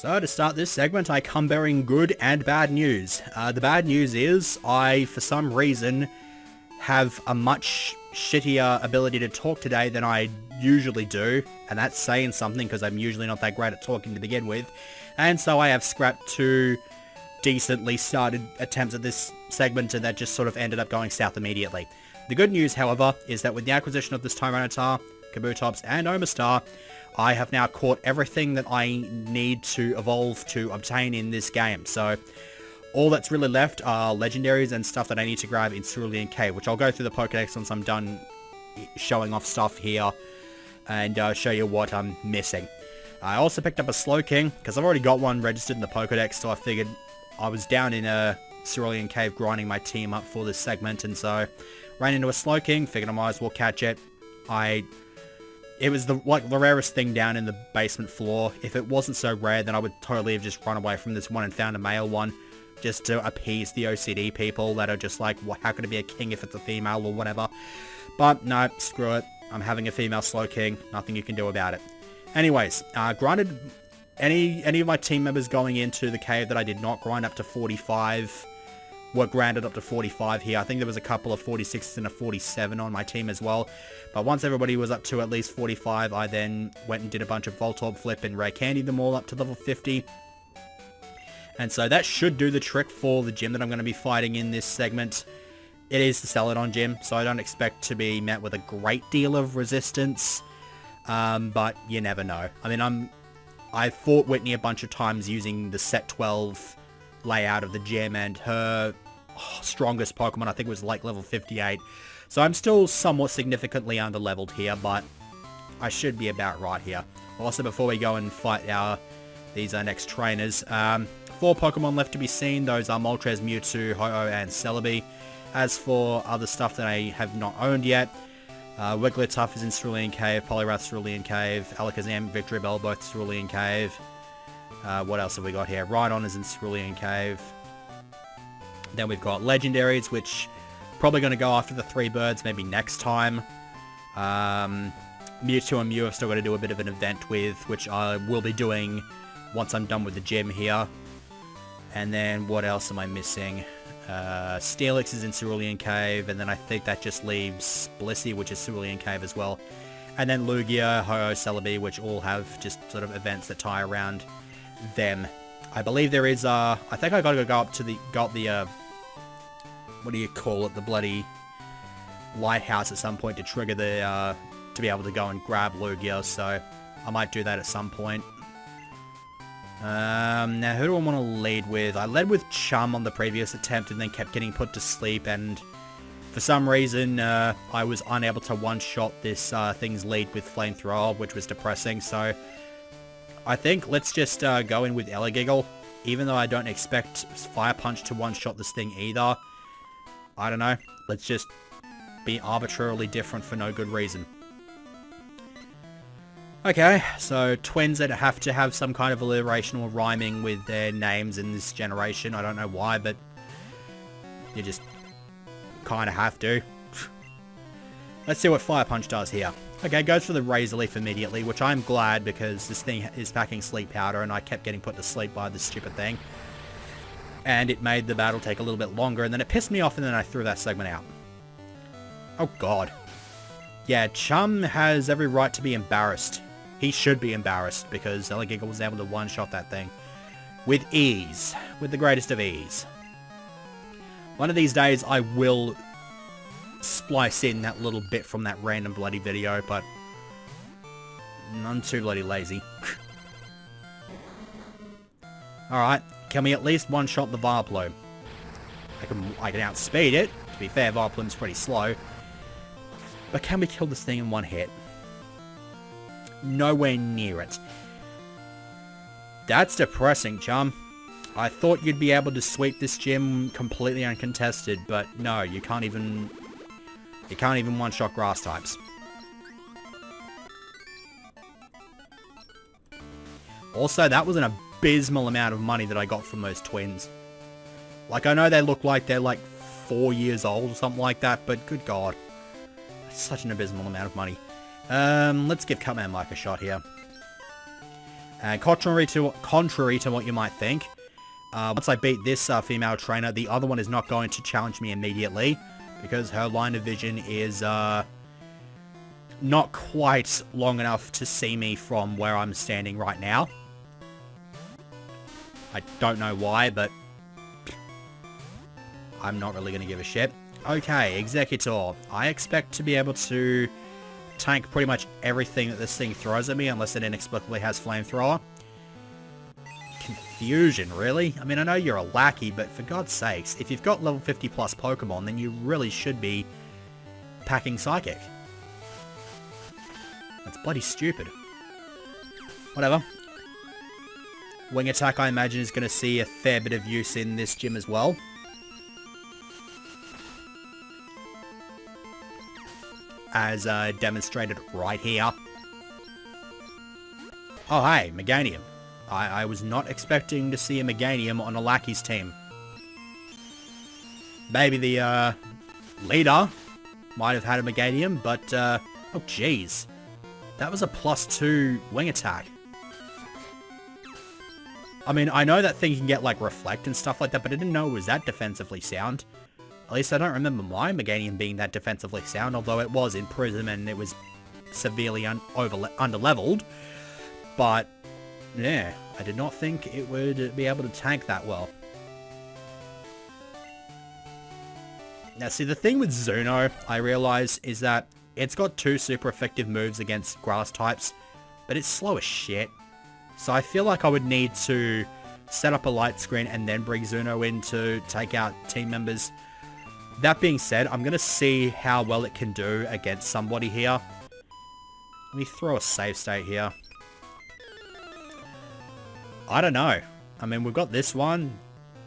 So to start this segment, I come bearing good and bad news. The bad news is I, for some reason, have a much shittier ability to talk today than I usually do, and that's saying something because I'm usually not that great at talking to begin with, and so I have scrapped 2 decently started attempts at this segment, and that just sort of ended up going south immediately. The good news, however, is that with the acquisition of this Tyranitar, Kabutops, and Omastar, I have now caught everything that I need to evolve to obtain in this game. So all that's really left are legendaries and stuff that I need to grab in Cerulean Cave, which I'll go through the Pokedex once I'm done showing off stuff here and show you what I'm missing. I also picked up a Slowking because I've already got one registered in the Pokedex, so I figured I was down in a Cerulean Cave grinding my team up for this segment, and so ran into a Slowking, figured I might as well catch it. It was the rarest thing down in the basement floor. If it wasn't so rare, then I would totally have just run away from this one and found a male one, just to appease the OCD people that are just like, well, how could it be a king if it's a female or whatever? But no, screw it. I'm having a female Slowking. Nothing you can do about it. Anyways, granted, any of my team members going into the cave that I did not grind up to 45 were granted up to 45 here. I think there was a couple of 46s and a 47 on my team as well. But once everybody was up to at least 45, I then went and did a bunch of Voltorb Flip and Rare Candied them all up to level 50. And so that should do the trick for the gym that I'm going to be fighting in this segment. It is the Celadon gym, so I don't expect to be met with a great deal of resistance. But you never know. I mean, I fought Whitney a bunch of times using the set 12 layout of the gym, and her strongest Pokemon I think was like level 58. So I'm still somewhat significantly under-leveled here, but I should be about right here. Also, before we go and fight these next trainers, 4 Pokemon left to be seen. Those are Moltres, Mewtwo, Ho-Oh, and Celebi. As for other stuff that I have not owned yet, Wigglytuff is in Cerulean Cave, Poliwrath Cerulean Cave, Alakazam, Victreebel, both Cerulean Cave. What else have we got here? Rhydon is in Cerulean Cave. Then we've got Legendaries, which probably going to go after the 3 birds, maybe next time. Mewtwo and Mew I've still got to do a bit of an event with, which I will be doing once I'm done with the gym here. And then what else am I missing? Steelix is in Cerulean Cave, and then I think that just leaves Blissey, which is Cerulean Cave as well. And then Lugia, Ho-Oh, Celebi, which all have just sort of events that tie around them. I believe there is, I think I gotta go up to the, what do you call it, the bloody lighthouse at some point to trigger the, to be able to go and grab Lugia, so I might do that at some point. Now who do I want to lead with? I led with Chum on the previous attempt and then kept getting put to sleep, and for some reason, I was unable to one-shot this thing's lead with Flamethrower, which was depressing, so I think let's just go in with Elegiggle, even though I don't expect Fire Punch to one-shot this thing either. I don't know, let's just be arbitrarily different for no good reason. Okay, so twins that have to have some kind of alliteration or rhyming with their names in this generation. I don't know why, but you just kind of have to. Let's see what Fire Punch does here. Okay, goes for the Razor Leaf immediately, which I'm glad because this thing is packing Sleep Powder and I kept getting put to sleep by this stupid thing. And it made the battle take a little bit longer, and then it pissed me off, and then I threw that segment out. Oh god. Yeah, Chum has every right to be embarrassed. He should be embarrassed because Elegiggle was able to one-shot that thing with ease. With the greatest of ease. One of these days I will splice in that little bit from that random bloody video, but I'm too bloody lazy. Alright, can we at least one-shot the Vileplume? I can outspeed it. To be fair, Vileplume's pretty slow. But can we kill this thing in one hit? Nowhere near it. That's depressing, Chum. I thought you'd be able to sweep this gym completely uncontested, but no, you can't even one-shot grass types. Also, that was an abysmal amount of money that I got from those twins. Like, I know they look like they're like 4 years old or something like that, but good god. That's such an abysmal amount of money. Let's give Cutman Mike a shot here. And contrary to what you might think, once I beat this female trainer, the other one is not going to challenge me immediately, because her line of vision is not quite long enough to see me from where I'm standing right now. I don't know why, but I'm not really going to give a shit. Okay, Executor. I expect to be able to tank pretty much everything that this thing throws at me, unless it inexplicably has Flamethrower. Confusion, really? I mean, I know you're a lackey, but for God's sakes, if you've got level 50 plus Pokemon, then you really should be packing Psychic. That's bloody stupid. Whatever. Wing Attack, I imagine, is going to see a fair bit of use in this gym as well. As demonstrated right here. Oh, hey, Meganium. I was not expecting to see a Meganium on a Lackey's team. Maybe the leader might have had a Meganium, but oh jeez. That was a +2 wing attack. I mean, I know that thing can get like Reflect and stuff like that, but I didn't know it was that defensively sound. At least I don't remember my Meganium being that defensively sound, although it was in Prism and it was severely under-leveled. But yeah, I did not think it would be able to tank that well. Now see, the thing with Zuno, I realize, is that it's got 2 super effective moves against grass types, but it's slow as shit. So I feel like I would need to set up a light screen and then bring Zuno in to take out team members. That being said, I'm going to see how well it can do against somebody here. Let me throw a save state here. I don't know. I mean, we've got this one.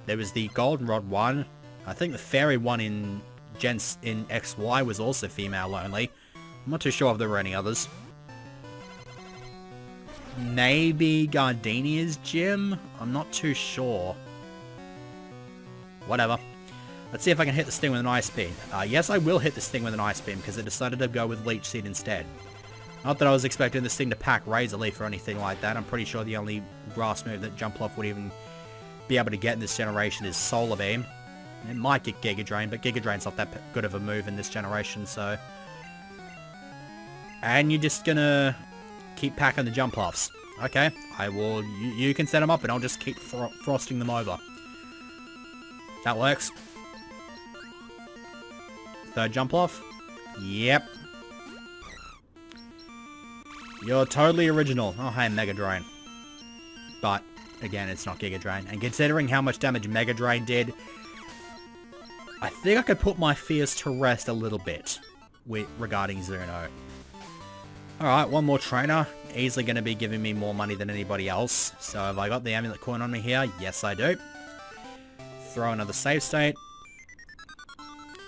There was the Goldenrod one. I think the Fairy one in XY was also female only. I'm not too sure if there were any others. Maybe Gardenia's gym? I'm not too sure. Whatever. Let's see if I can hit this thing with an Ice Beam. Yes, I will hit this thing with an Ice Beam, because it decided to go with Leech Seed instead. Not that I was expecting this thing to pack Razor Leaf or anything like that. I'm pretty sure the only grass move that Jumpluff would even be able to get in this generation is Solar Beam. It might get Giga Drain, but Giga Drain's not that good of a move in this generation, so... And you're just gonna keep packing the Jumpluffs. Okay, I will... You can set them up, and I'll just keep frosting them over. That works. Third Jumpluff. Yep. You're totally original. Oh, hey, Mega Drain. But, again, it's not Giga Drain. And considering how much damage Mega Drain did, I think I could put my fears to rest a little bit regarding Zuno. Alright, one more trainer. Easily going to be giving me more money than anybody else. So have I got the Amulet Coin on me here? Yes, I do. Throw another save state.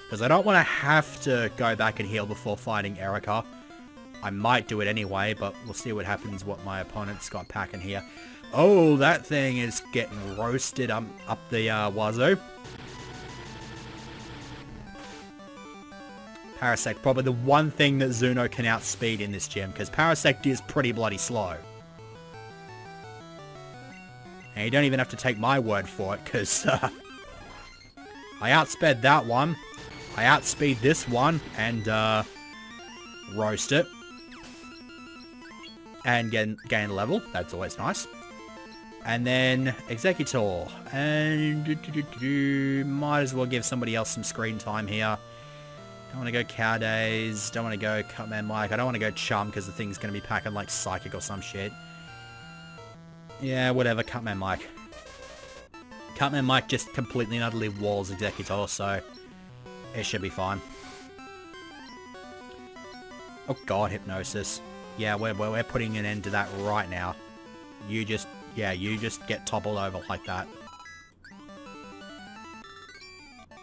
Because I don't want to have to go back and heal before fighting Erica. I might do it anyway, but we'll see what happens, what my opponent's got packing here. Oh, that thing is getting roasted up the wazoo. Parasect, probably the one thing that Zuno can outspeed in this gym, because Parasect is pretty bloody slow. And you don't even have to take my word for it, because I outsped that one. I outspeed this one, and roast it. And gain level. That's always nice. And then Executor. And might as well give somebody else some screen time here. Don't want to go Cow Days. Don't want to go Cutman Mike. I don't want to go Chum because the thing's going to be packing like Psychic or some shit. Yeah, whatever. Cutman Mike. Cutman Mike just completely and utterly walls Executor, so it should be fine. Oh god, Hypnosis. Yeah, we're putting an end to that right now. You just get toppled over like that.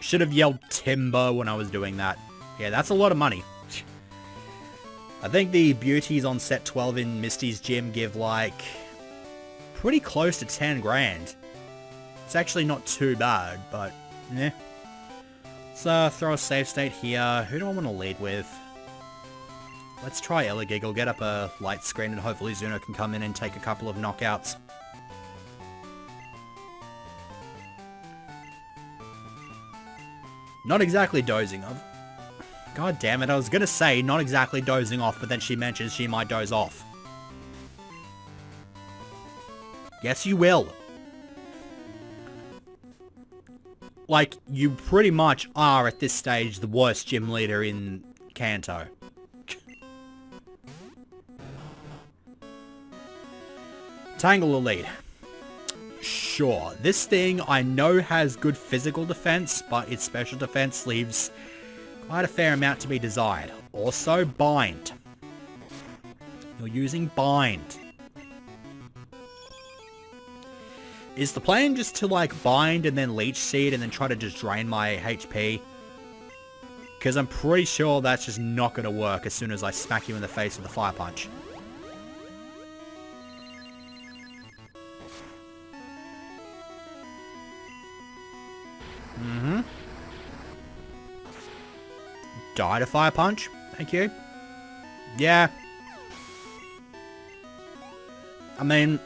Should have yelled Timber when I was doing that. Yeah, that's a lot of money. I think the beauties on set 12 in Misty's gym give like pretty close to 10 grand. It's actually not too bad, but yeah. Let's throw a save state here. Who do I want to lead with? Let's try Elegiggle, get up a light screen, and hopefully Zuno can come in and take a couple of knockouts. Not exactly dozing off. God damn it, I was gonna say not exactly dozing off, but then she mentions she might doze off. Yes, you will. Like, you pretty much are, at this stage, the worst gym leader in Kanto. Tangle Elite. Sure, this thing I know has good physical defense, but its special defense leaves quite a fair amount to be desired. Also, Bind. You're using Bind. Is the plan just to, like, Bind and then Leech Seed and then try to just drain my HP? Because I'm pretty sure that's just not going to work as soon as I smack you in the face with a Fire Punch. Die to Fire Punch. Thank you. Yeah. I mean,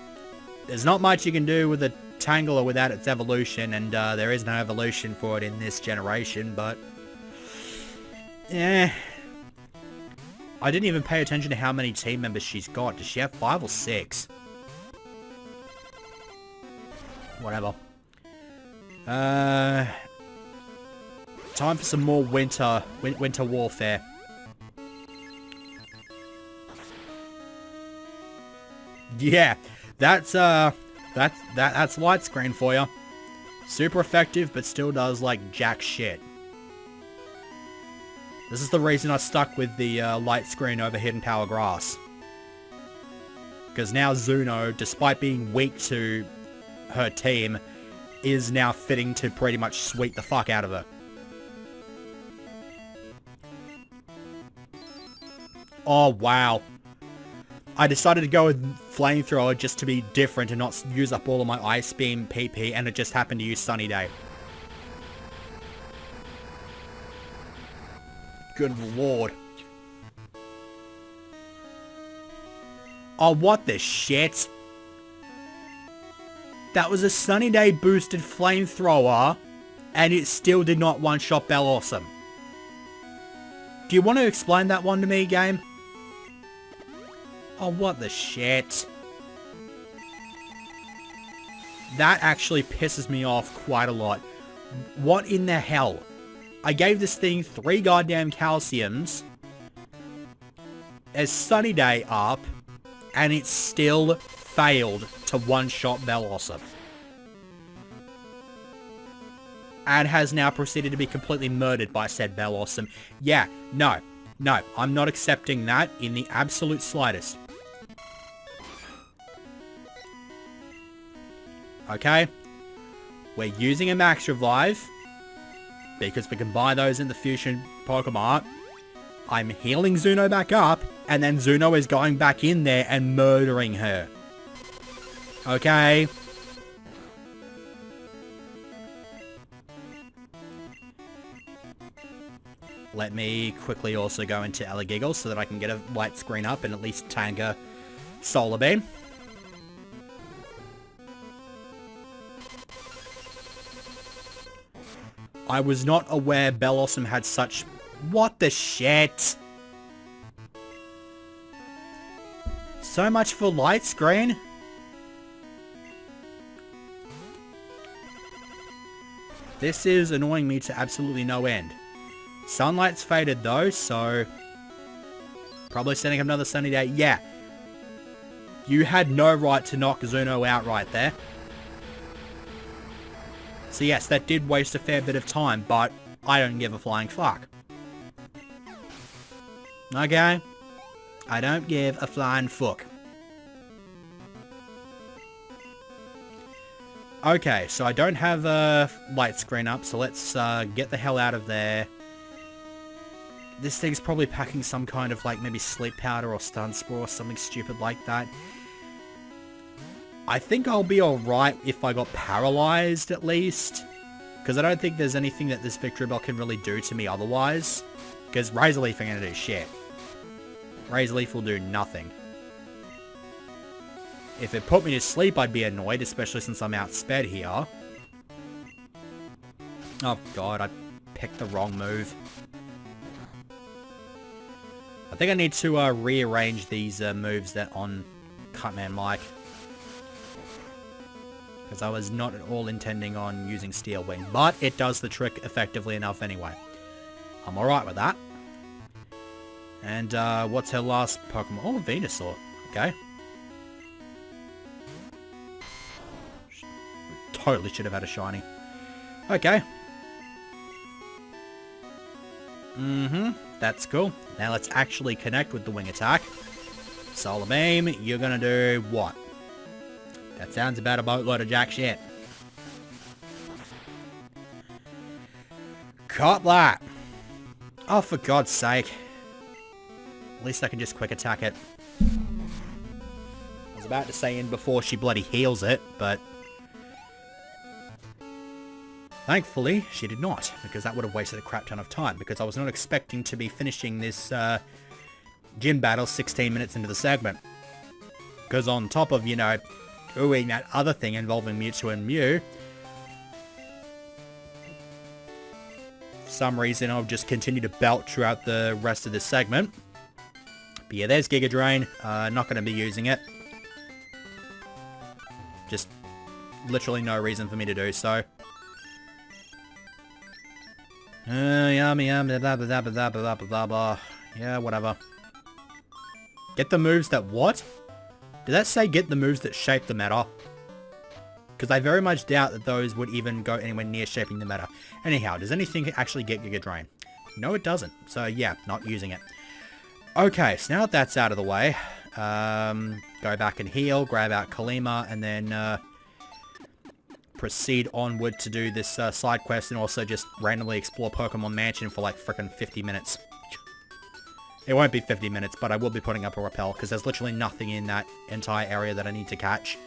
there's not much you can do with a Tangela without its evolution, and there is no evolution for it in this generation, but... yeah. I didn't even pay attention to how many team members she's got. Does she have 5 or 6? Whatever. Time for some more winter warfare. Yeah, that's light screen for you. Super effective, but still does like jack shit. This is the reason I stuck with the light screen over Hidden Power Grass. Because now Zuno, despite being weak to her team, is now fitting to pretty much sweep the fuck out of her. Oh, wow. I decided to go with Flamethrower just to be different and not use up all of my Ice Beam PP, and it just happened to use Sunny Day. Good lord. Oh, what the shit? That was a Sunny Day boosted Flamethrower, and it still did not one-shot Bell Awesome. Do you want to explain that one to me, game? Oh, what the shit. That actually pisses me off quite a lot. What in the hell? I gave this thing 3 goddamn calciums as Sunny Day up, and it still failed to one-shot Bell Awesome. And has now proceeded to be completely murdered by said Bell Awesome. Yeah, no, I'm not accepting that in the absolute slightest. Okay, we're using a Max Revive, because we can buy those in the Fusion Pokemon. I'm healing Zuno back up, and then Zuno is going back in there and murdering her. Okay. Let me quickly also go into Elegiggle so that I can get a light screen up and at least tag a Solar Beam. I was not aware Bell Awesome had such... What the shit? So much for light screen? This is annoying me to absolutely no end. Sunlight's faded though, so... Probably sending another Sunny Day. Yeah. You had no right to knock Zuno out right there. So yes, that did waste a fair bit of time, but I don't give a flying fuck. Okay? I don't give a flying fuck. Okay, so I don't have a light screen up, so let's get the hell out of there. This thing's probably packing some kind of, like, maybe sleep powder or stun spore or something stupid like that. I think I'll be alright if I got paralyzed, at least. Because I don't think there's anything that this Victory Bell can really do to me otherwise. Because Razor Leaf ain't gonna do shit. Razor Leaf will do nothing. If it put me to sleep, I'd be annoyed, especially since I'm outsped here. Oh god, I picked the wrong move. I think I need to rearrange these moves that on Cutman Mike. Because I was not at all intending on using Steel Wing, but it does the trick effectively enough anyway. I'm alright with that. And what's her last Pokemon? Oh, Venusaur. Okay. Totally should have had a shiny. Okay. That's cool. Now let's actually connect with the wing attack. Solar Beam, you're gonna do what? That sounds about a boatload of jack shit. Caught that! Oh, for God's sake. At least I can just quick attack it. I was about to say in before she bloody heals it, but... thankfully, she did not, because that would have wasted a crap ton of time, because I was not expecting to be finishing this gym battle 16 minutes into the segment. Because on top of, you know, doing that other thing involving Mewtwo and Mew, for some reason I'll just continue to belt throughout the rest of this segment. But yeah, there's Giga Drain. Not going to be using it. Just literally no reason for me to do so. Yummy, blah, blah, blah, blah, blah, blah, blah, blah. Yeah, whatever. Get the moves that what? Did that say get the moves that shape the meta? Because I very much doubt that those would even go anywhere near shaping the meta. Anyhow, does anything actually get Giga Drain? No, it doesn't. So yeah, not using it. Okay, so now that that's out of the way, go back and heal, grab out Kalima, and then proceed onward to do this side quest and also just randomly explore Pokemon Mansion for like frickin' 50 minutes. It won't be 50 minutes, but I will be putting up a rappel because there's literally nothing in that entire area that I need to catch.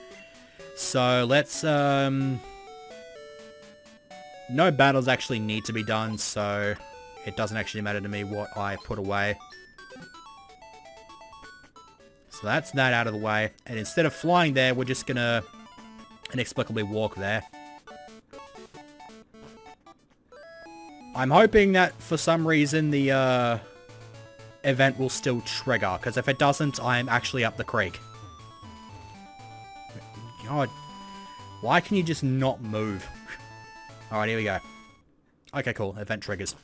So let's, no battles actually need to be done, so it doesn't actually matter to me what I put away. So that's that out of the way, and instead of flying there, we're just gonna inexplicably walk there. I'm hoping that for some reason the event will still trigger, because if it doesn't, I'm actually up the creek. God, why can you just not move? Alright, here we go. Okay, cool. Event triggers.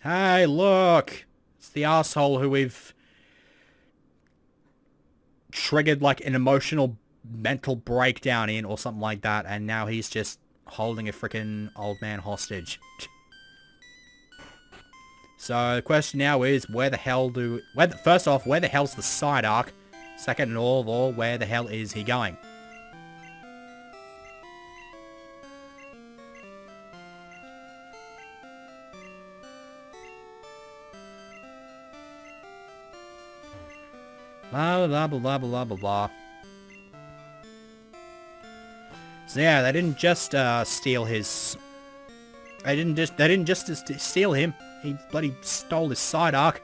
Hey, look! It's the asshole who we've triggered like an emotional mental breakdown in or something like that, and now he's just holding a freaking old man hostage. So the question now is, where the hell first off, where the hell's the Psyduck? Second of all, where the hell is he going? Blah, blah, blah, blah, blah, blah, blah. So yeah, they didn't just steal his... They didn't just steal him. He bloody stole his Psyduck.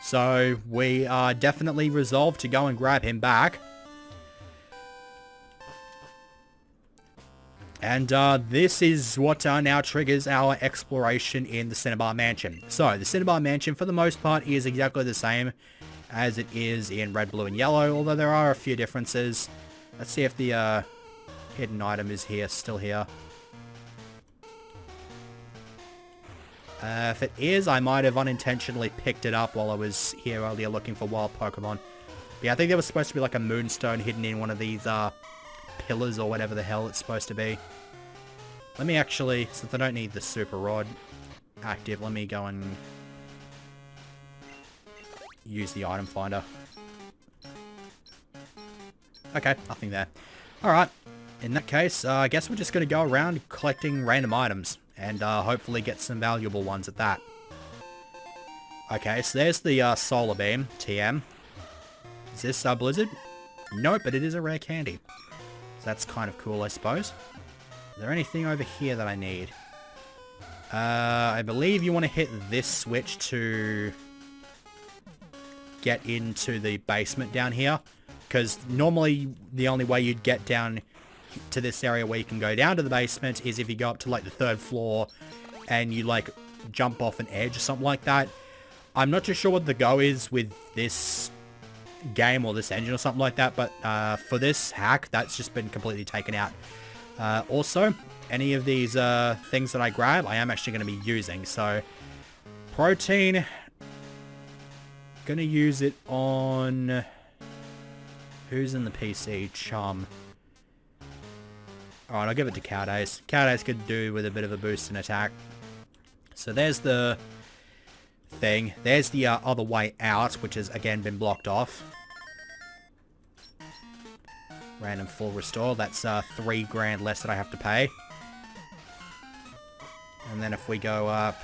So we are definitely resolved to go and grab him back. And this is what now triggers our exploration in the Cinnabar Mansion. So the Cinnabar Mansion, for the most part, is exactly the same as it is in Red, Blue, and Yellow, although there are a few differences. Let's see if the hidden item is here, still here. If it is, I might have unintentionally picked it up while I was here earlier looking for wild Pokemon. But yeah, I think there was supposed to be like a moonstone hidden in one of these pillars or whatever the hell it's supposed to be. Let me actually, since I don't need the Super Rod active, let me go and use the item finder. Okay, nothing there. Alright, in that case, I guess we're just going to go around collecting random items. And hopefully get some valuable ones at that. Okay, so there's the Solar Beam, TM. Is this Blizzard? Nope, but it is a rare candy. So that's kind of cool, I suppose. Is there anything over here that I need? I believe you want to hit this switch to get into the basement down here. Because normally the only way you'd get down to this area where you can go down to the basement is if you go up to like the 3rd floor and you like jump off an edge or something like that. I'm not too sure what the go is with this game or this engine or something like that, but for this hack, that's just been completely taken out. Also, any of these things that I grab, I am actually going to be using. So, protein, going to use it on... Who's in the PC? Chum. Alright, I'll give it to Cowdays. Cowdays could do with a bit of a boost in attack. So there's the thing. There's the other way out, which has again been blocked off. Random full restore. That's $3 grand less that I have to pay. And then if we go up...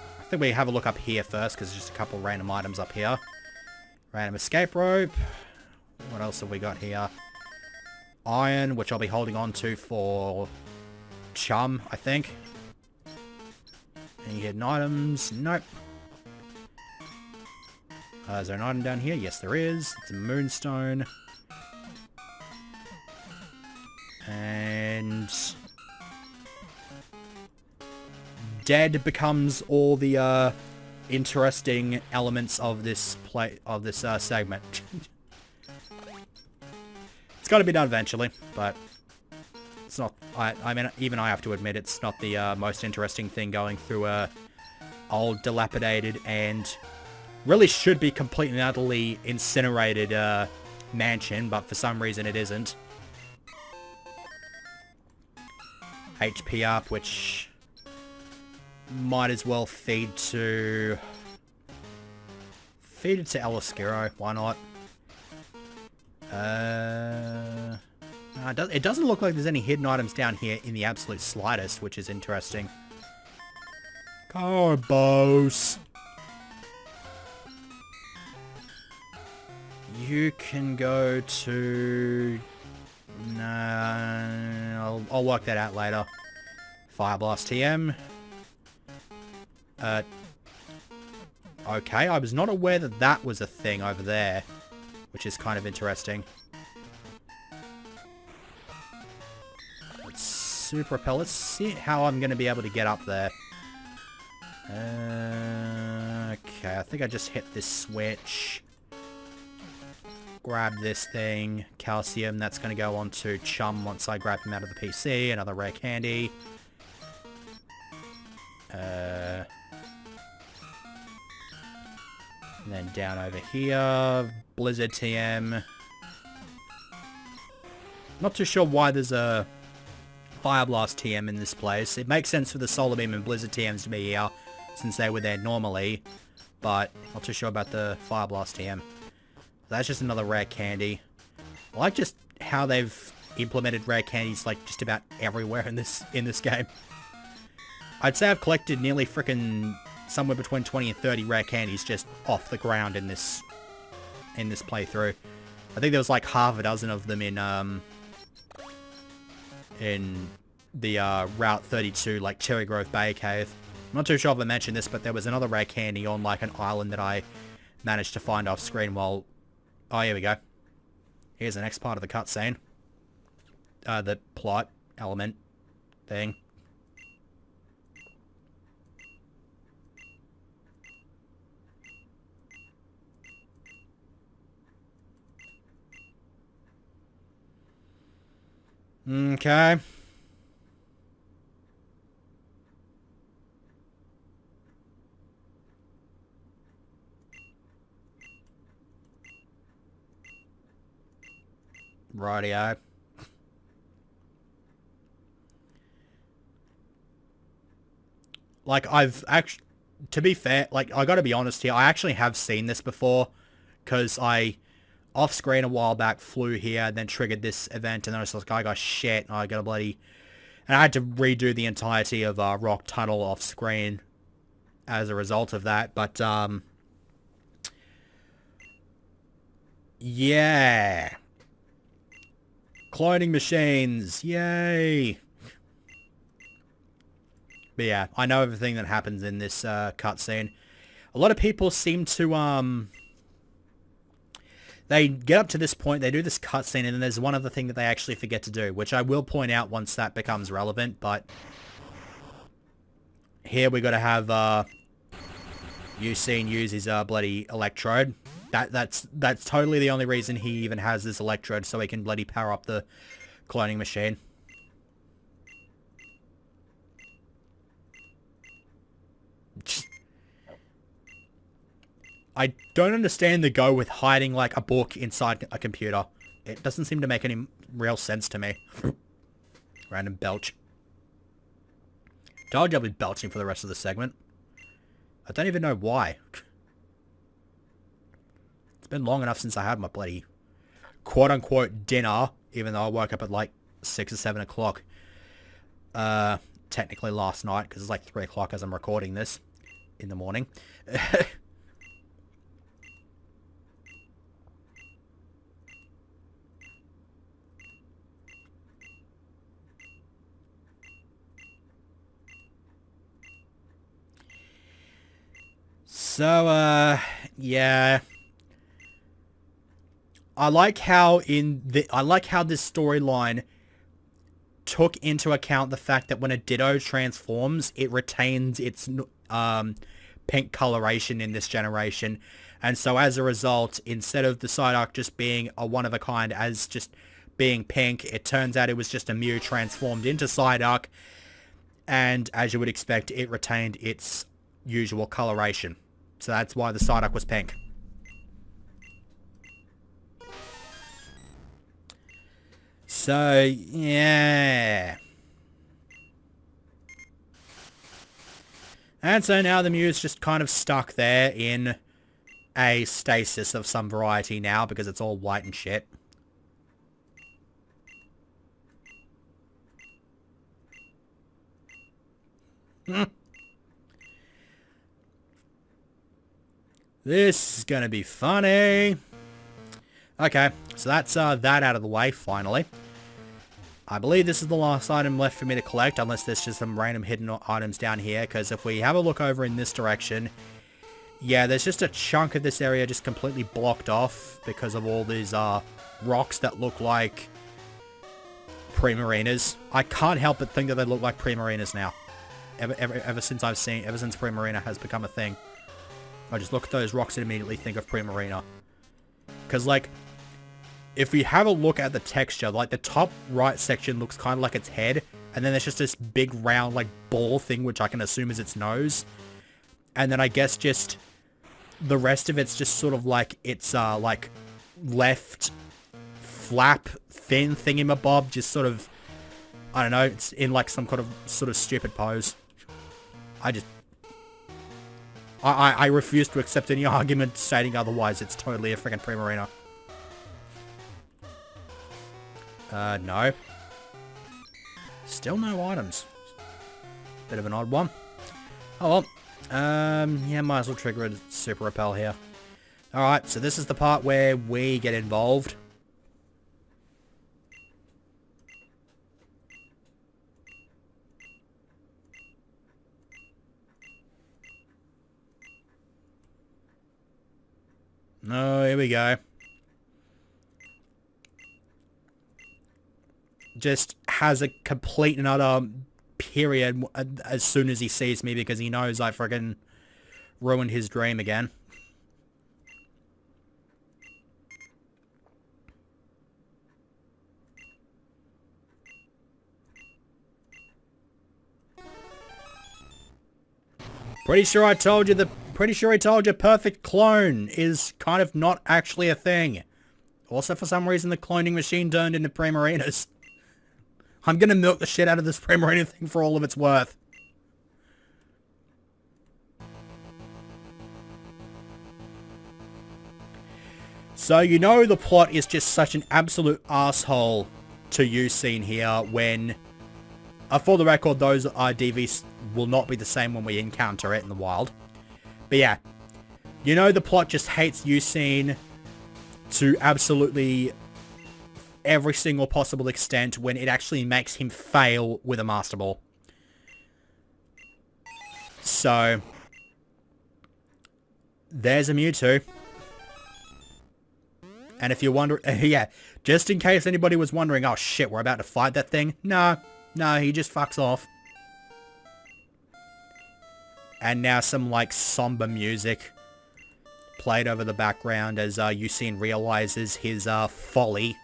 I think we have a look up here first, because there's just a couple random items up here. Random escape rope. What else have we got here? Iron, which I'll be holding on to for Chum, I think. Any hidden items? Nope. Is there an item down here? Yes, there is. It's a moonstone. And... Dead becomes all the interesting elements of this segment. It's got to be done eventually, but it's not... I mean, even I have to admit it's not the most interesting thing going through a old, dilapidated, and really should be completely and utterly incinerated mansion, but for some reason it isn't. HP up, which might as well feed it to Elisciro. Why not? It doesn't look like there's any hidden items down here in the absolute slightest, which is interesting. Carbos. You can go to... Nah, I'll work that out later. Fire Blast TM. Okay, I was not aware that that was a thing over there, which is kind of interesting. Let's super repel. Let's see how I'm going to be able to get up there. Okay, I think I just hit this switch. Grab this thing. Calcium, that's going to go on to Chum once I grab him out of the PC. Another rare candy. And then down over here, Blizzard TM. Not too sure why there's a Fire Blast TM in this place. It makes sense for the Solar Beam and Blizzard TMs to be here, since they were there normally. But not too sure about the Fire Blast TM. That's just another rare candy. I like just how they've implemented rare candies like just about everywhere in this game. I'd say I've collected nearly frickin' somewhere between 20 and 30 rare candies just off the ground in this playthrough. I think there was like half a dozen of them in the Route 32, like Cherry Grove Bay Cave. I'm not too sure if I mentioned this, but there was another rare candy on like an island that I managed to find off screen while... Oh, here we go. Here's the next part of the cutscene. The plot element thing. Okay. Rightio. Like, I've actually... To be fair, like, I gotta be honest here, I actually have seen this before, because I... off-screen a while back, flew here, and then triggered this event, and then I was like, I got shit, and I got a bloody... And I had to redo the entirety of Rock Tunnel off-screen as a result of that, but, yeah. Cloning machines, yay! But yeah, I know everything that happens in this cutscene. A lot of people seem to, they get up to this point, they do this cutscene, and then there's one other thing that they actually forget to do, which I will point out once that becomes relevant, but here we got to have, Usain use his, bloody electrode. That's totally the only reason he even has this electrode, so he can bloody power up the cloning machine. I don't understand the go with hiding, like, a book inside a computer. It doesn't seem to make any real sense to me. Random belch. Told you I'll be belching for the rest of the segment. I don't even know why. It's been long enough since I had my bloody quote-unquote dinner, even though I woke up at, like, 6 or 7 o'clock. Technically last night, because it's like 3 o'clock as I'm recording this in the morning. So, yeah. I like how this storyline took into account the fact that when a Ditto transforms, it retains its pink coloration in this generation. And so as a result, instead of the Psyduck just being a one-of-a-kind as just being pink, it turns out it was just a Mew transformed into Psyduck. And as you would expect, it retained its usual coloration. So that's why the Psyduck was pink. So, yeah. And so now the Mew's just kind of stuck there in a stasis of some variety now because it's all white and shit. This is gonna be funny. Okay, so that's that out of the way, finally. I believe this is the last item left for me to collect, unless there's just some random hidden items down here, because if we have a look over in this direction, yeah, there's just a chunk of this area just completely blocked off because of all these rocks that look like Primarinas. I can't help but think that they look like Primarinas now. Ever since Primarina has become a thing. I just look at those rocks and immediately think of Primarina. Because, like, if we have a look at the texture, like, the top right section looks kind of like its head, and then there's just this big round, like, ball thing, which I can assume is its nose. And then I guess just the rest of it's just sort of like its, like, left flap fin thingamabob, just sort of, I don't know, it's in, like, some kind of sort of stupid pose. I refuse to accept any argument stating otherwise. It's totally a freaking Primarina. No. Still no items. Bit of an odd one. Oh well. Yeah, might as well trigger a super repel here. Alright, so this is the part where we get involved. Oh, here we go. Just has a complete and utter period as soon as he sees me because he knows I freaking ruined his dream again. Pretty sure he told you perfect clone is kind of not actually a thing. Also, for some reason, the cloning machine turned into Primarinas. I'm gonna milk the shit out of this Primarina thing for all of its worth. So, you know the plot is just such an absolute asshole to Usain here when... for the record, those DVs will not be the same when we encounter it in the wild. But yeah, you know the plot just hates Usain to absolutely every single possible extent when it actually makes him fail with a Master Ball. So, there's a Mewtwo. And if you're wondering, yeah, just in case anybody was wondering, oh shit, we're about to fight that thing. No, he just fucks off. And now some, like, somber music played over the background as Yusin realizes his folly.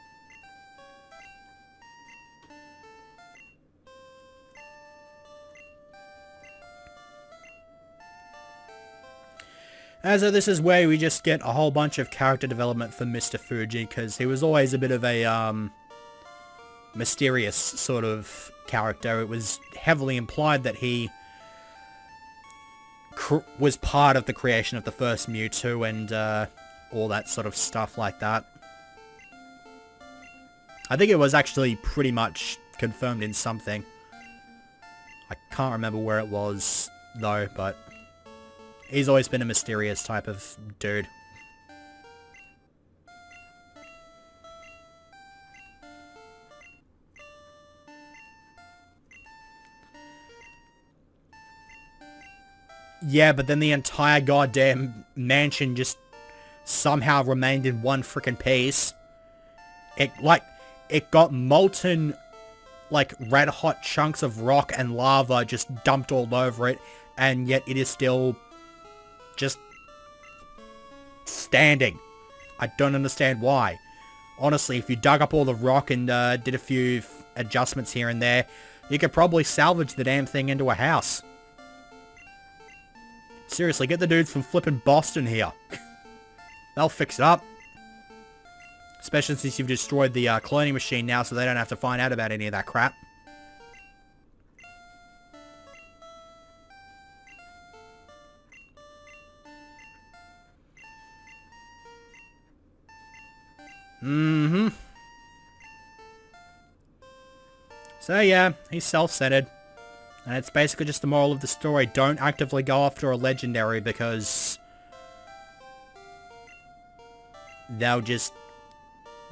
And so this is where we just get a whole bunch of character development for Mr. Fuji, because he was always a bit of a mysterious sort of character. It was heavily implied that he was part of the creation of the first Mewtwo and all that sort of stuff like that. I think it was actually pretty much confirmed in something. I can't remember where it was, though, but he's always been a mysterious type of dude. Yeah, but then the entire goddamn mansion just somehow remained in one frickin' piece. It got molten, like, red-hot chunks of rock and lava just dumped all over it, and yet it is still just standing. I don't understand why. Honestly, if you dug up all the rock and did a few adjustments here and there, you could probably salvage the damn thing into a house. Seriously, get the dudes from flippin' Boston here. They'll fix it up. Especially since you've destroyed the cloning machine now, so they don't have to find out about any of that crap. Mm-hmm. So yeah, he's self-centered. And it's basically just the moral of the story. Don't actively go after a legendary because they'll just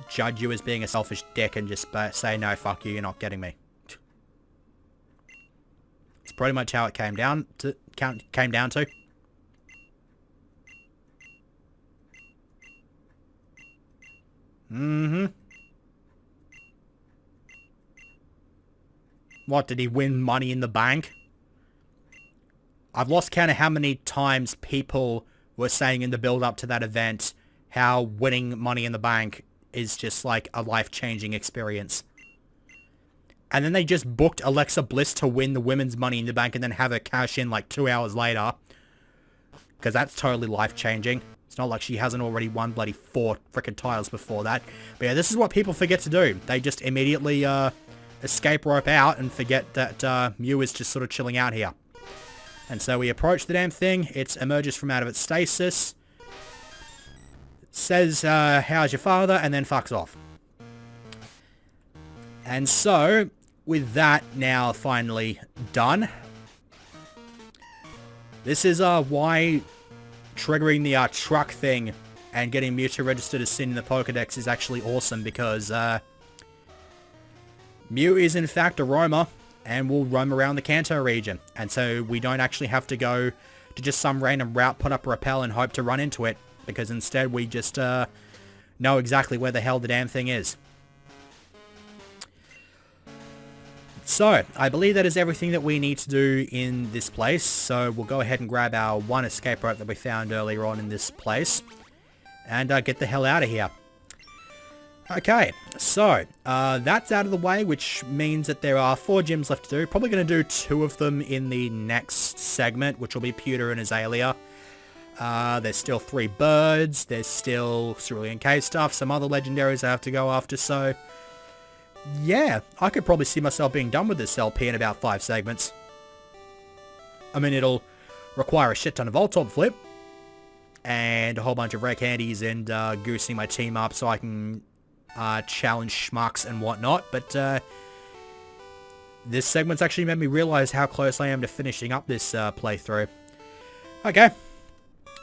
judge you as being a selfish dick and just say, no, fuck you, you're not getting me. It's pretty much how it came down to. Mm-hmm. What, did he win Money in the Bank? I've lost count of how many times people were saying in the build-up to that event how winning Money in the Bank is just like a life-changing experience. And then they just booked Alexa Bliss to win the women's Money in the Bank and then have her cash in like 2 hours later. Because that's totally life-changing. It's not like she hasn't already won bloody 4 frickin' titles before that. But yeah, this is what people forget to do. They just immediately escape rope out and forget that Mew is just sort of chilling out here. And so we approach the damn thing. It emerges from out of its stasis. Says, how's your father? And then fucks off. And so, with that now finally done, this is why triggering the truck thing and getting Mewtwo registered as Sin in the Pokedex is actually awesome, because Mew is in fact a roamer and will roam around the Kanto region. And so we don't actually have to go to just some random route, put up a rappel and hope to run into it. Because instead we just know exactly where the hell the damn thing is. So, I believe that is everything that we need to do in this place. So we'll go ahead and grab our one escape rope that we found earlier on in this place. And get the hell out of here. Okay, so that's out of the way, which means that there are 4 gyms left to do. Probably going to do 2 of them in the next segment, which will be Pewter and Azalea. There's still 3 birds, there's still Cerulean Cave stuff, some other legendaries I have to go after, so yeah, I could probably see myself being done with this LP in about 5 segments. I mean, it'll require a shit ton of Voltorb flip, and a whole bunch of rare candies and goosing my team up so I can challenge schmucks and whatnot, but this segment's actually made me realize how close I am to finishing up this playthrough. Okay.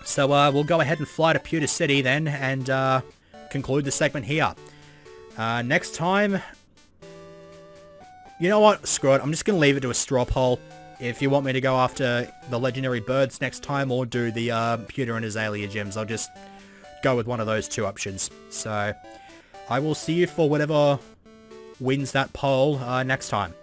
So we'll go ahead and fly to Pewter City then and conclude the segment here. Next time... You know what? Screw it. I'm just going to leave it to a straw poll. if you want me to go after the legendary birds next time or do the pewter and azalea gems, I'll just go with one of those two options. So I will see you for whatever wins that poll next time.